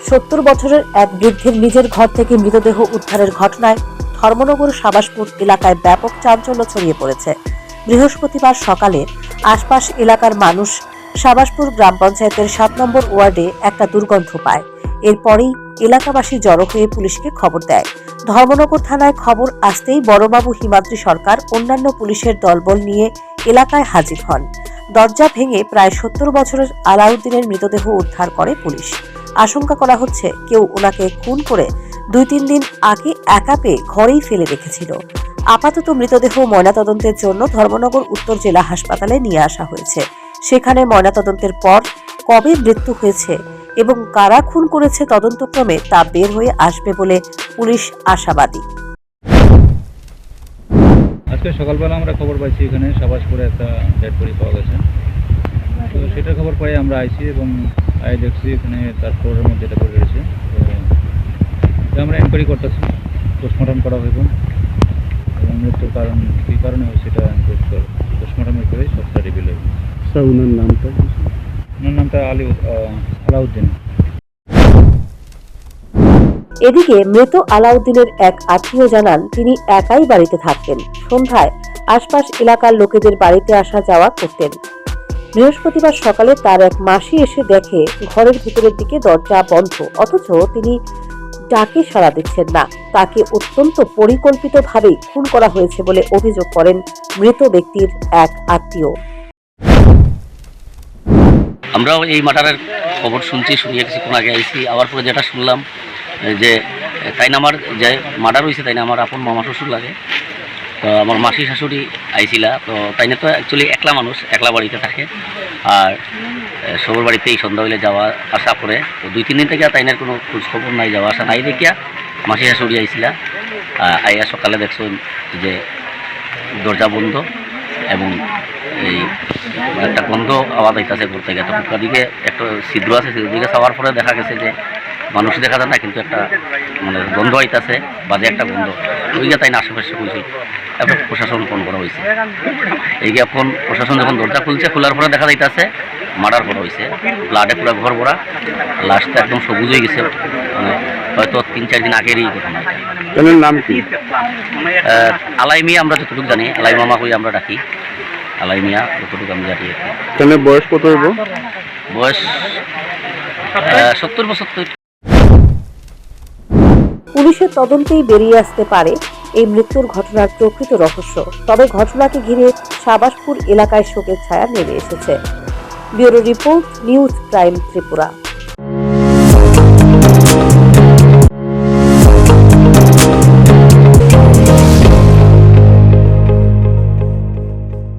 70 বছরের এক বৃদ্ধের নিজের ঘর থেকে মৃতদেহ উদ্ধারের ঘটনায় ধর্মনগর সাবাসপুর এলাকায় ব্যাপক চাঞ্চল্য ছড়িয়ে পড়েছে। বৃহস্পতিবার সকালে আশপাশ এলাকার মানুষ সাবাসপুর গ্রাম পঞ্চায়েতের 7 নম্বর ওয়ার্ডে একটা দুর্গন্ধ পায়। এরপরেই এলাকাবাসী জড়ো হয়ে পুলিশকে খবর দেয়। ধর্মনগর থানায় খবর আসতেই বড়বাবু হিমাদ্রি সরকার অন্যান্য পুলিশের দলবল নিয়ে এলাকায় হাজির হন। দরজা ভেঙে প্রায় 70 বছরের আলাউদ্দিনের মৃতদেহ উদ্ধার করে পুলিশ। আশঙ্কা করা হচ্ছে কেউ ওনাকে খুন করে 2-3 দিন আগে একা পেয়ে ঘরেই ফেলে রেখেছিল। আপাতত মৃতদেহ ময়নাতদন্তের জন্য ধর্মনগর উত্তর জেলা হাসপাতালে নিয়ে আসা হয়েছে। সেখানে ময়নাতদন্তের পর কবে মৃত্যু হয়েছে এবং কারা খুন করেছে তদন্তক্রমে তা বের হয়ে আসবে বলে পুলিশ আশাবাদী। আজকে সকালবেলা আমরা খবর পাইছি এখানে সাবাসপুরে একটা ডেড বডি পাওয়া গেছে। তো সেটার খবর পাই আমরা আইছি এবং দেখছি এখানে তার ফ্লোরের মধ্যে এটা পড়ে রয়েছে। তো আমরা এনকোয়ারি করতেছি, পোস্টমর্টম করা হইব এবং মৃত্যুর কারণ কী কারণে হয় সেটা পোস্টমর্টমের করে সবটা রিভিল হইব। স্যার ওনার নামটা আলাউদ্দিন। এদিকে মৃত আলাউদ্দিনের এক আত্মীয় জানান তিনি একাই বাড়িতে থাকতেন। সন্ধ্যায় আশপাশ এলাকার লোকেদের বাড়িতে আসা যাওয়া করতেন। বৃহস্পতিবার সকালে তার এক মাসি এসে দেখে ঘরের ভিতরের দিকে দরজা বন্ধ, অথচ তিনি ডাকে সাড়া দিচ্ছেন না। তাকে অত্যন্ত পরিকল্পিতভাবেই খুন করা হয়েছে বলে অভিযোগ করেন মৃত ব্যক্তির এক আত্মীয়। আমরাও এই মার্ডারের খবর শুনিয়ে কিছুক্ষণ আগে আইছি। আবার পরে যেটা শুনলাম যে তাই না আমার যে মার্ডার হয়েছে তাই না আমার আপন মামা শ্বশুর লাগে। তো আমার মাসি শাশুড়ি আইছিলা। তো তাই না তো অ্যাকচুয়ালি একলা মানুষ, একলা বাড়িতে থাকে আর সবার বাড়িতেই সন্ধ্যা হইলে যাওয়া আসা করে। তো 2-3 দিন থেকে তাইনার কোনো খোঁজ খবর নাই, যাওয়া আসা নাই দেখিয়া মাসি শাশুড়ি আইছিলা। আইয়া সকালে দেখছো যে দরজা বন্ধ এবং এই একটা গন্ধ আওয়াজ আইতেছে ঘর থেকে। তো দিকে একটা ছিদ্র আছে, ছিদ্র দিকে যাওয়ার পরে দেখা গেছে যে মানুষ দেখা যায় না, কিন্তু একটা মানে গন্ধ আইতেছে, বাজে একটা গন্ধ। ওই গিয়ে তাই না আশেপাশে খুলছিল। তারপরে প্রশাসন ফোন করা হয়েছে। এই গিয়ে ফোন প্রশাসন যখন দরজা খুলছে, খোলার পরে দেখা যাইতেছে মার্ডার করা হয়েছে। ব্লাডে পুরো ঘর ভরা, লাশটা একদম সবুজ হয়ে গেছে। মানে হয়তো 3-4 দিন আগেরই ঘটনা। এর নাম কি? আলাই মিয়া, আমরা যতটুকু জানি আলাই মামা কই আমরা ডাকি। আলাই মিয়া যতটুকু আমি জানি। তাহলে বয়স কত হইব? বয়স 70 বছর। পুলিশের তদন্তেই বেরিয়ে আসতে পারে এই মৃত্যুর ঘটনার প্রকৃত রহস্য। তবে ঘটনাকে ঘিরে সাবাসপুর এলাকায় শোকের ছায়া নেমে এসেছে। Bureau report, news prime Tripura.